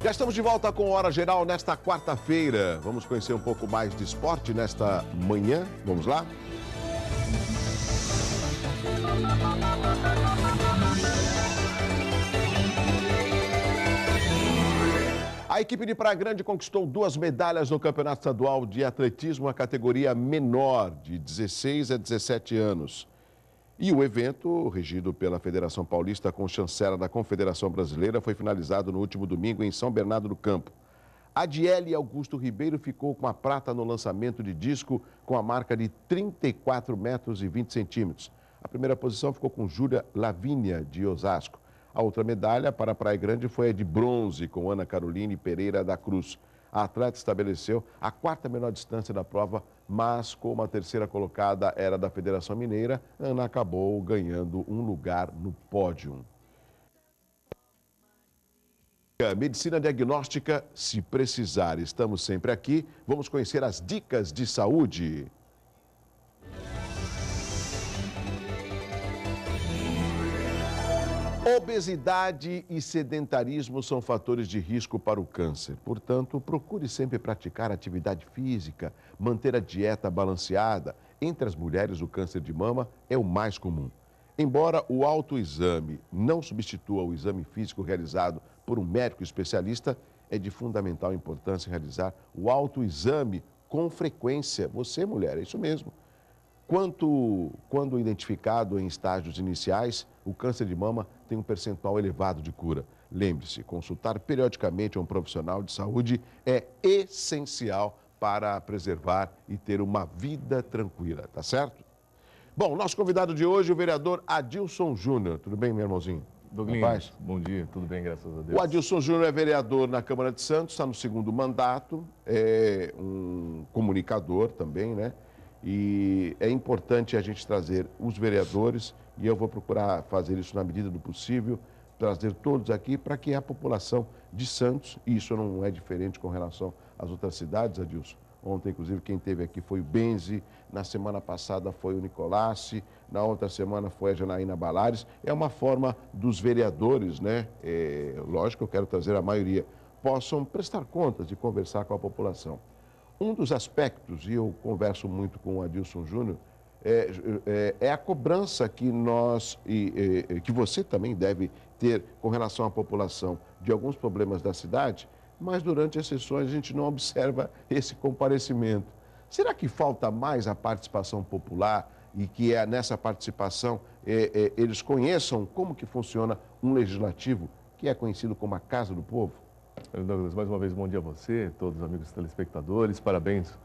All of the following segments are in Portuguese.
Já estamos de volta com Hora Geral nesta quarta-feira. Vamos conhecer um pouco mais de esporte nesta manhã. Vamos lá? A equipe de Praia Grande conquistou 2 medalhas no Campeonato Estadual de Atletismo, a categoria menor, de 16 a 17 anos. E o evento, regido pela Federação Paulista com chancela da Confederação Brasileira, foi finalizado no último domingo em São Bernardo do Campo. Adiele Augusto Ribeiro ficou com a prata no lançamento de disco com a marca de 34 metros e 20 centímetros. A primeira posição ficou com Júlia Lavínia, de Osasco. A outra medalha para a Praia Grande foi a de bronze, com Ana Caroline Pereira da Cruz. A atleta estabeleceu a 4ª menor distância da prova, mas como a 3ª colocada era da Federação Mineira, Ana acabou ganhando um lugar no pódio. Medicina diagnóstica, se precisar, estamos sempre aqui. Vamos conhecer as dicas de saúde. Obesidade e sedentarismo são fatores de risco para o câncer. Portanto, procure sempre praticar atividade física, manter a dieta balanceada. Entre as mulheres, o câncer de mama é o mais comum. Embora o autoexame não substitua o exame físico realizado por um médico especialista, é de fundamental importância realizar o autoexame com frequência. Você, mulher, é isso mesmo. Quando identificado em estágios iniciais, o câncer de mama tem um percentual elevado de cura. Lembre-se, consultar periodicamente um profissional de saúde é essencial para preservar e ter uma vida tranquila, tá certo? Bom, nosso convidado de hoje, o vereador Adilson Júnior. Tudo bem, meu irmãozinho? Douglas, bom dia, tudo bem, graças a Deus. O Adilson Júnior é vereador na Câmara de Santos, está no 2º mandato, é um comunicador também, né? E é importante a gente trazer os vereadores, e eu vou procurar fazer isso na medida do possível, trazer todos aqui para que a população de Santos, e isso não é diferente com relação às outras cidades, Adilson. Ontem, inclusive, quem esteve aqui foi o Benzi, na semana passada foi o Nicolassi, na outra semana foi a Janaína Balares. É uma forma dos vereadores, né? Lógico, eu quero trazer a maioria, possam prestar contas e conversar com a população. Um dos aspectos, e eu converso muito com o Adilson Júnior, é a cobrança que que você também deve ter com relação à população de alguns problemas da cidade, mas durante as sessões a gente não observa esse comparecimento. Será que falta mais a participação popular e que nessa participação eles conheçam como que funciona um legislativo que é conhecido como a Casa do Povo? Douglas, mais uma vez, bom dia a você, todos os amigos telespectadores. Parabéns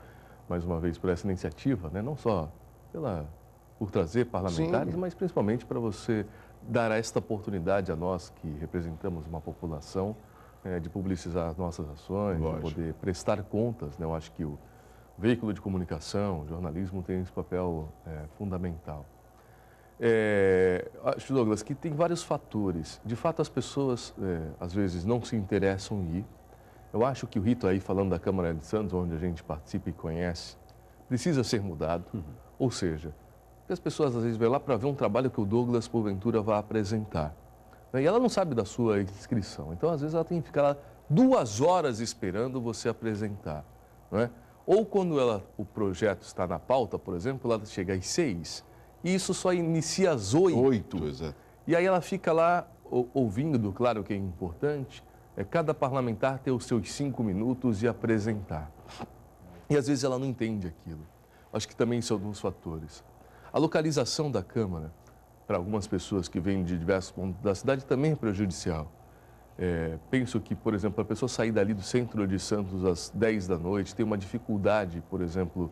mais uma vez por essa iniciativa, né? Não só por trazer parlamentares, Sim, mas principalmente para você dar esta oportunidade a nós que representamos uma população de publicizar as nossas ações, lógico, de poder prestar contas, né? Eu acho que o veículo de comunicação, o jornalismo tem esse papel fundamental. Acho, Douglas, que tem vários fatores. De fato, as pessoas, às vezes, não se interessam em ir. Eu acho que o rito aí, falando da Câmara de Santos, onde a gente participa e conhece, precisa ser mudado. Ou seja, as pessoas, às vezes, vão lá para ver um trabalho que o Douglas, porventura, vai apresentar. E ela não sabe da sua inscrição. Então, às vezes, ela tem que ficar lá 2 horas esperando você apresentar. Não é? Ou quando o projeto está na pauta, por exemplo, ela chega às 6, e isso só inicia às 8. exato. E aí ela fica lá ouvindo, claro que é importante, cada parlamentar ter os seus 5 minutos e apresentar. E às vezes ela não entende aquilo. Acho que também são alguns fatores. A localização da Câmara, para algumas pessoas que vêm de diversos pontos da cidade, também é prejudicial. Penso que, por exemplo, a pessoa sair dali do centro de Santos às 10 da noite tem uma dificuldade, por exemplo,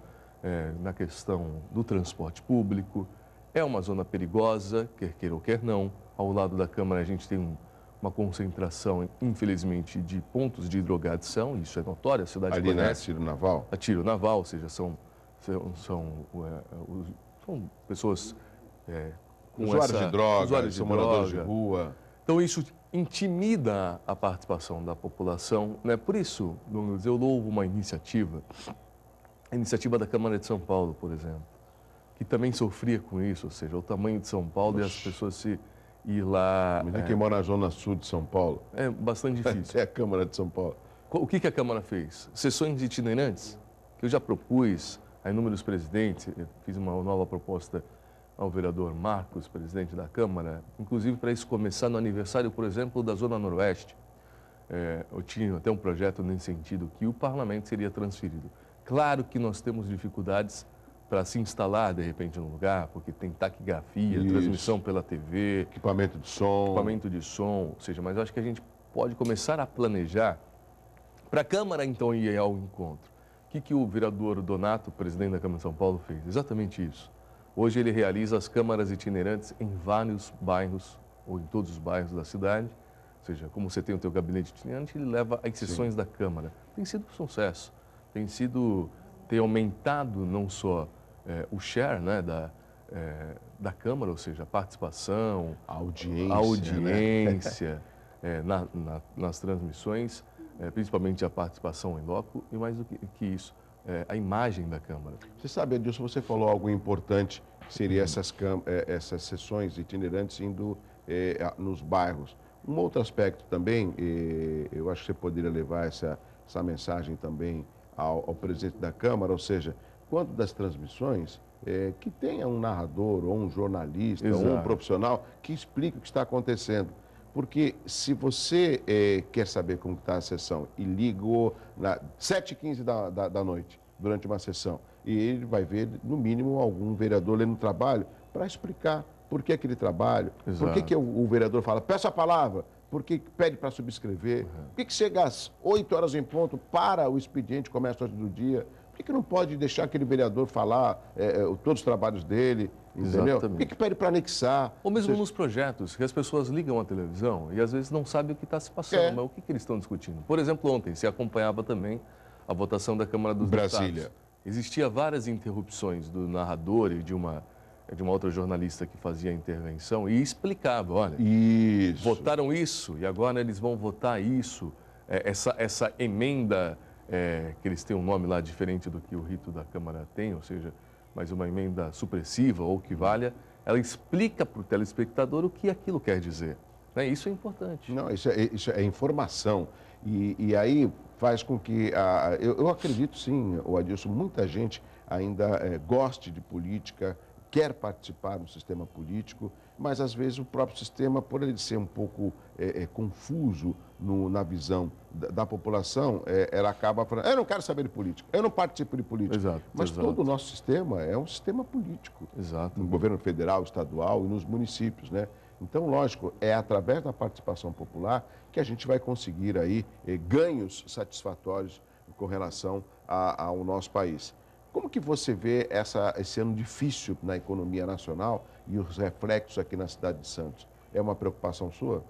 na questão do transporte público. É uma zona perigosa, quer queira ou quer não. Ao lado da Câmara a gente tem uma concentração, infelizmente, de pontos de drogadição, isso é notório, a cidade Ali conhece. na Tiro Naval? A Tiro Naval, ou seja, são pessoas com usuários de drogas, usuários de são moradores de droga. rua. Então, isso intimida a participação da população. Né? Por isso, Douglas, eu louvo uma iniciativa, a iniciativa da Câmara de São Paulo, por exemplo, que também sofria com isso, ou seja, o tamanho de São Paulo e as pessoas se ir lá... Mas quem mora na zona sul de São Paulo, É bastante difícil. é a Câmara de São Paulo. O que a Câmara fez? Sessões itinerantes, que eu já propus a inúmeros presidentes, eu fiz uma nova proposta ao vereador Marcos, presidente da Câmara, inclusive para isso começar no aniversário, por exemplo, da Zona Noroeste. Eu tinha até um projeto nesse sentido, que o parlamento seria transferido. Claro que nós temos dificuldades para se instalar, de repente, no lugar, porque tem taquigrafia, Isso. transmissão pela TV, Equipamento de som. equipamento de som, ou seja, mas eu acho que a gente pode começar a planejar para a Câmara, então, ir ao encontro. O que o vereador Donato, presidente da Câmara de São Paulo, fez? Exatamente isso. Hoje ele realiza as câmaras itinerantes em vários bairros, ou em todos os bairros da cidade. Ou seja, como você tem o teu gabinete itinerante, ele leva às sessões da Câmara. Tem sido um sucesso. Tem aumentado não só o share, né, da Câmara, ou seja, a participação, A audiência. a audiência nas transmissões, principalmente a participação em loco, e mais do que isso, a imagem da Câmara. Você sabe, Adilson, você falou algo importante, que seria essas sessões itinerantes indo nos bairros. Um outro aspecto também, eu acho que você poderia levar essa mensagem também ao presidente da Câmara, ou seja, quanto das transmissões, que tenha um narrador, ou um jornalista, Exato. ou um profissional que explique o que está acontecendo. Porque se você quer saber como está a sessão e ligou na 7h15 da noite, durante uma sessão, e ele vai ver, no mínimo, algum vereador lendo no trabalho para explicar por que aquele trabalho, Exato. por que o vereador fala, peço a palavra, por que pede para subscrever, por que chega às 8 horas em ponto para o expediente, começa do dia, por que não pode deixar aquele vereador falar todos os trabalhos dele, entendeu? Exatamente. Por que pede para anexar? Ou mesmo nos projetos, que as pessoas ligam a televisão e às vezes não sabem o que está se passando, mas o que eles estão discutindo. Por exemplo, ontem se acompanhava também a votação da Câmara dos Brasília. Deputados. Existia várias interrupções do narrador e de uma outra jornalista que fazia a intervenção e explicava, olha, Isso. votaram isso e agora eles vão votar isso. Essa emenda, que eles têm um nome lá diferente do que o rito da Câmara tem, ou seja, mas uma emenda supressiva ou que valha, ela explica para o telespectador o que aquilo quer dizer. Né? Isso é importante. Não, isso é informação. E aí faz com que... eu acredito sim, o Adilson, muita gente ainda goste de política, quer participar do sistema político, mas às vezes o próprio sistema, por ele ser um pouco confuso na visão da população, ela acaba falando, eu não quero saber de política, eu não participo de política. Exato, mas exato. todo o nosso sistema é um sistema político. Exato. No governo federal, estadual e nos municípios, né? Então, lógico, é através da participação popular que a gente vai conseguir aí ganhos satisfatórios com relação ao nosso país. Como que você vê esse ano difícil na economia nacional e os reflexos aqui na cidade de Santos? É uma preocupação sua?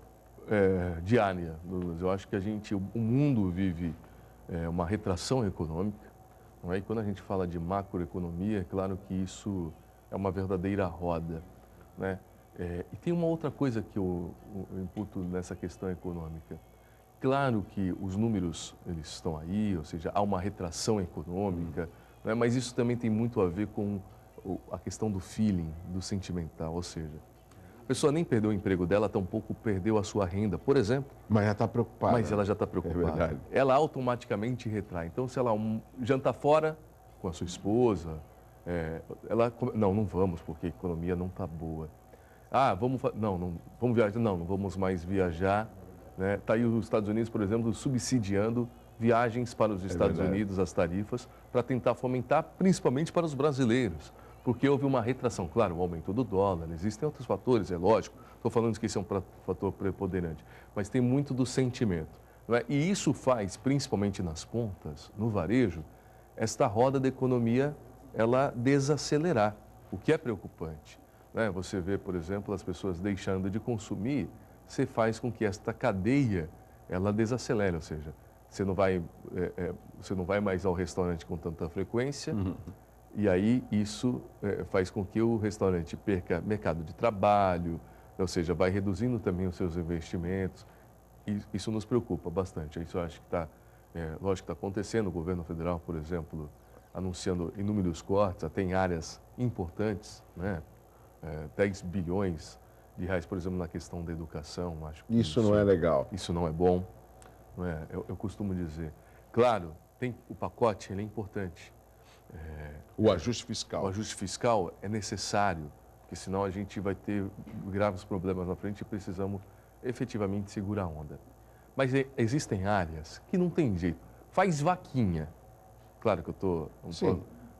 Diária, Douglas. Eu acho que o mundo vive uma retração econômica. Não é? E quando a gente fala de macroeconomia, é claro que isso é uma verdadeira roda. Né? E tem uma outra coisa que eu imputo nessa questão econômica. Claro que os números eles estão aí, ou seja, há uma retração econômica, né? Mas isso também tem muito a ver com a questão do feeling, do sentimental, ou seja, a pessoa nem perdeu o emprego dela, tampouco perdeu a sua renda, por exemplo. Mas já está preocupada. Mas ela já está preocupada. verdade. Ela automaticamente retrai. Então, se ela janta fora com a sua esposa, não vamos, porque a economia não está boa. Vamos viajar. Não vamos mais viajar. Né? Está aí os Estados Unidos, por exemplo, subsidiando viagens para os Estados Unidos, as tarifas, para tentar fomentar, principalmente para os brasileiros. Porque houve uma retração, claro, o aumento do dólar, existem outros fatores, é lógico, estou falando que esse é um fator preponderante, mas tem muito do sentimento. Não é? E isso faz, principalmente nas pontas, no varejo, esta roda da economia, ela desacelerar, o que é preocupante. Né? Você vê, por exemplo, as pessoas deixando de consumir, você faz com que esta cadeia, ela desacelere, ou seja, você não vai mais ao restaurante com tanta frequência, e aí isso faz com que o restaurante perca mercado de trabalho, ou seja, vai reduzindo também os seus investimentos. E isso nos preocupa bastante. Isso eu acho que está, lógico que está acontecendo. O governo federal, por exemplo, anunciando inúmeros cortes, até em áreas importantes, né? 10 bilhões de reais, por exemplo, na questão da educação. Acho que Isso não é legal. Isso não é bom. Não é? Eu costumo dizer. Claro, o pacote ele é importante. O ajuste fiscal. O ajuste fiscal é necessário, porque senão a gente vai ter graves problemas na frente e precisamos efetivamente segurar a onda. Mas existem áreas que não tem jeito. Faz vaquinha. Claro que eu estou...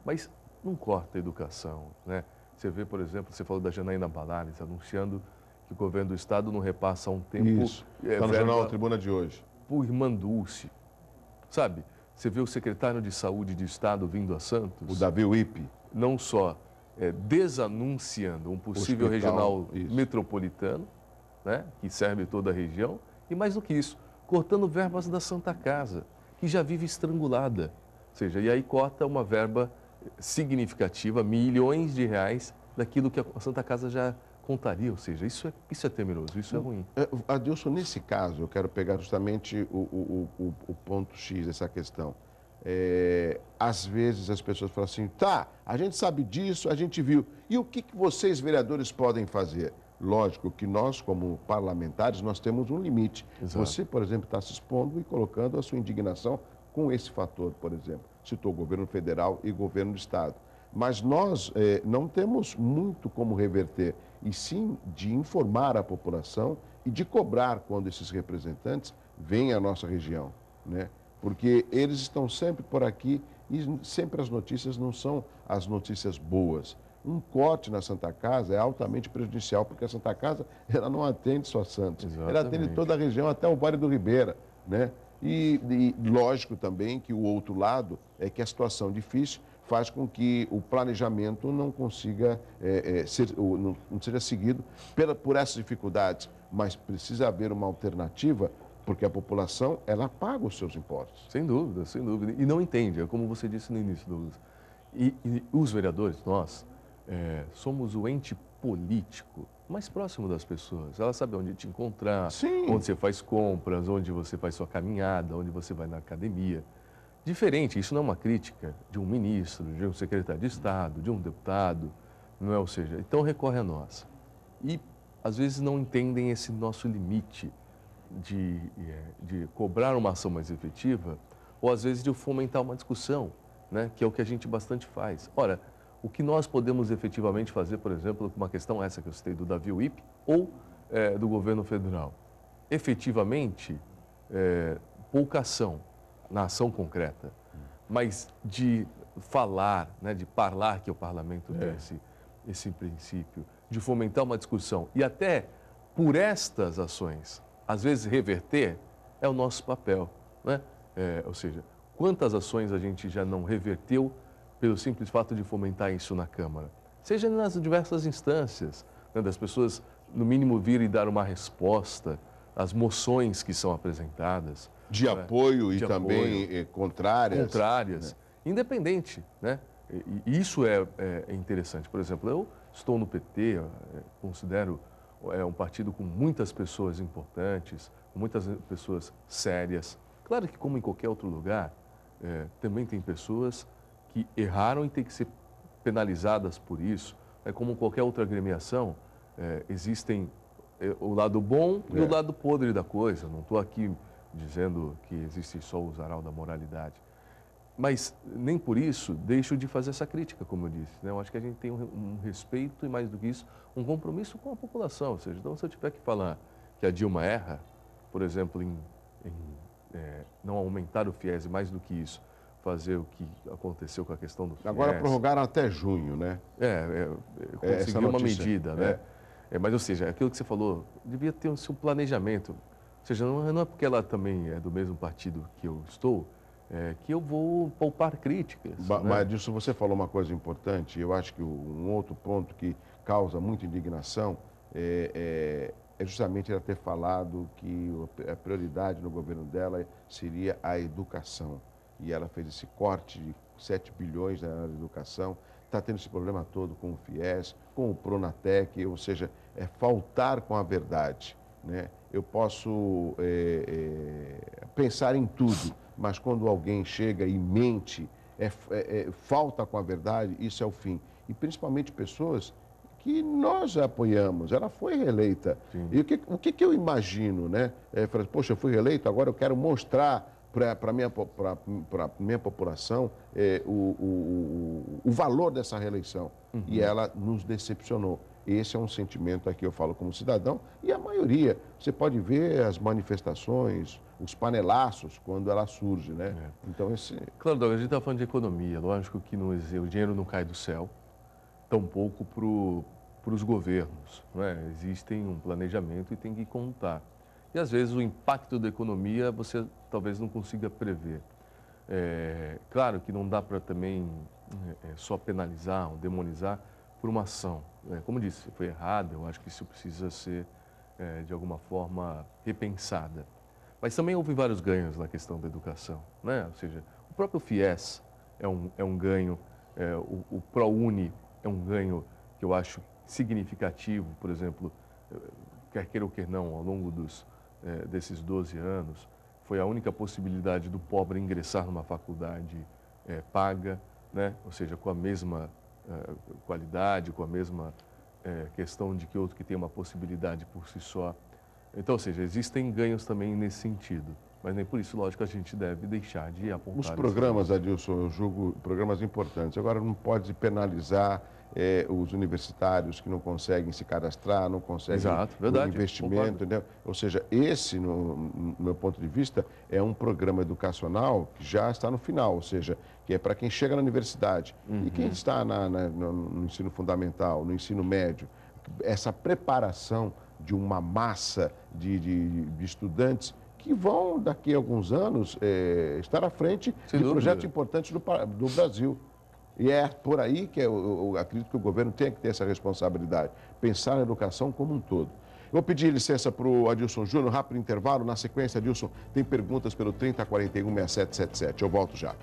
Mas não corta a educação, né? Você vê, por exemplo, você falou da Janaína Balares anunciando que o governo do Estado não repassa há um tempo... Isso, está no jornal Tribuna de hoje. Por Irmã Dulce, sabe? Você vê o secretário de Saúde do Estado vindo a Santos... O Davi Wipe. Não só desanunciando um possível regional metropolitano, né? Que serve toda a região, e mais do que isso, cortando verbas da Santa Casa, que já vive estrangulada. Ou seja, e aí corta uma verba significativa, milhões de reais, daquilo que a Santa Casa já contaria. Ou seja, isso é temeroso, isso é ruim. Adilson, nesse caso, eu quero pegar justamente o ponto X dessa questão. Às vezes as pessoas falam assim, tá, a gente sabe disso, a gente viu. E o que vocês, vereadores, podem fazer? Lógico que nós, como parlamentares, nós temos um limite. Exato. Você, por exemplo, está se expondo e colocando a sua indignação com esse fator, por exemplo. Citou o governo federal e governo do Estado. Mas nós não temos muito como reverter, e sim de informar a população e de cobrar quando esses representantes vêm à nossa região, né? Porque eles estão sempre por aqui e sempre as notícias não são as notícias boas. Um corte na Santa Casa é altamente prejudicial, porque a Santa Casa ela não atende só Santos, exatamente. Ela atende toda a região, até o Vale do Ribeira, né? E lógico também que o outro lado é que a situação difícil faz com que o planejamento não consiga não seja seguido por essas dificuldades, mas precisa haver uma alternativa, porque a população ela paga os seus impostos. Sem dúvida, sem dúvida. E não entende, é como você disse no início, Douglas. E os vereadores, nós, somos o ente político mais próximo das pessoas. Ela sabe onde te encontrar, sim, onde você faz compras, onde você faz sua caminhada, onde você vai na academia. Diferente, isso não é uma crítica de um ministro, de um secretário de Estado, de um deputado, não é? Ou seja, então recorre a nós. E às vezes não entendem esse nosso limite de cobrar uma ação mais efetiva, ou às vezes de fomentar uma discussão, né? Que é o que a gente bastante faz. Ora, o que nós podemos efetivamente fazer, por exemplo, com uma questão essa que eu citei do Davi Wipe ou do governo federal? Efetivamente, pouca ação na ação concreta, mas de falar, né, de parlar, que o parlamento tem esse princípio, de fomentar uma discussão e até por estas ações, às vezes reverter, é o nosso papel, né? Ou seja, quantas ações a gente já não reverteu pelo simples fato de fomentar isso na Câmara? Seja nas diversas instâncias, né, das pessoas, no mínimo, vir e dar uma resposta às moções que são apresentadas. De apoio e também contrárias. Contrárias, né? Independente, né? E isso é interessante. Por exemplo, eu estou no PT, considero um partido com muitas pessoas importantes, com muitas pessoas sérias. Claro que, como em qualquer outro lugar, também tem pessoas que erraram e têm que ser penalizadas por isso. Como qualquer outra agremiação, existem o lado bom e o lado podre da coisa. Não estou aqui dizendo que existe só o zaral da moralidade. Mas nem por isso deixo de fazer essa crítica, como eu disse, né? Eu acho que a gente tem um respeito e, mais do que isso, um compromisso com a população. Ou seja, então, se eu tiver que falar que a Dilma erra, por exemplo, em não aumentar o FIES e, mais do que isso, fazer o que aconteceu com a questão do FIES. Agora prorrogaram até junho, né? Conseguiu uma medida, né? Mas, ou seja, aquilo que você falou, devia ter um planejamento. Ou seja, não é porque ela também é do mesmo partido que eu estou, que eu vou poupar críticas. Mas disso você falou uma coisa importante, eu acho que um outro ponto que causa muita indignação é justamente ela ter falado que a prioridade no governo dela seria a educação. E ela fez esse corte de 7 bilhões na área de educação, está tendo esse problema todo com o FIES, com o Pronatec, ou seja, é faltar com a verdade, né? Eu posso pensar em tudo, mas quando alguém chega e mente, falta com a verdade, isso é o fim. E principalmente pessoas que nós apoiamos, ela foi reeleita. Sim. E o que eu imagino, né? Poxa, eu fui reeleito, agora eu quero mostrar para a minha população o valor dessa reeleição. E ela nos decepcionou. Esse é um sentimento aqui, eu falo como cidadão, e a maioria. Você pode ver as manifestações, os panelaços, quando ela surge, né? Então, Claro, Douglas, a gente está falando de economia. Lógico que o dinheiro não cai do céu, tampouco para os governos, né? Existem um planejamento e tem que contar. E, às vezes, o impacto da economia você talvez não consiga prever. Claro que não dá para também só penalizar ou demonizar por uma ação. Como disse, foi errada, eu acho que isso precisa ser, de alguma forma, repensada. Mas também houve vários ganhos na questão da educação, né? Ou seja, o próprio FIES é um ganho, o ProUni é um ganho que eu acho significativo, por exemplo, quer queira ou quer não, ao longo desses 12 anos, foi a única possibilidade do pobre ingressar numa faculdade paga, né? Ou seja, com a mesma qualidade, com a mesma questão de que outro que tem uma possibilidade por si só. Então, ou seja, existem ganhos também nesse sentido. Mas nem por isso, lógico, a gente deve deixar de apontar. Os programas, Adilson, eu julgo programas importantes. Agora, não pode penalizar os universitários que não conseguem se cadastrar, não conseguem investimento, entendeu? Ou seja, esse, no meu ponto de vista, é um programa educacional que já está no final, ou seja, que é para quem chega na universidade. E quem está no ensino fundamental, no ensino médio, essa preparação de uma massa de estudantes que vão, daqui a alguns anos, estar à frente de projetos importantes do Brasil. E é por aí que eu acredito que o governo tem que ter essa responsabilidade, pensar na educação como um todo. Vou pedir licença para o Adilson Júnior, rápido intervalo. Na sequência, Adilson, tem perguntas pelo 3041-6777. Eu volto já.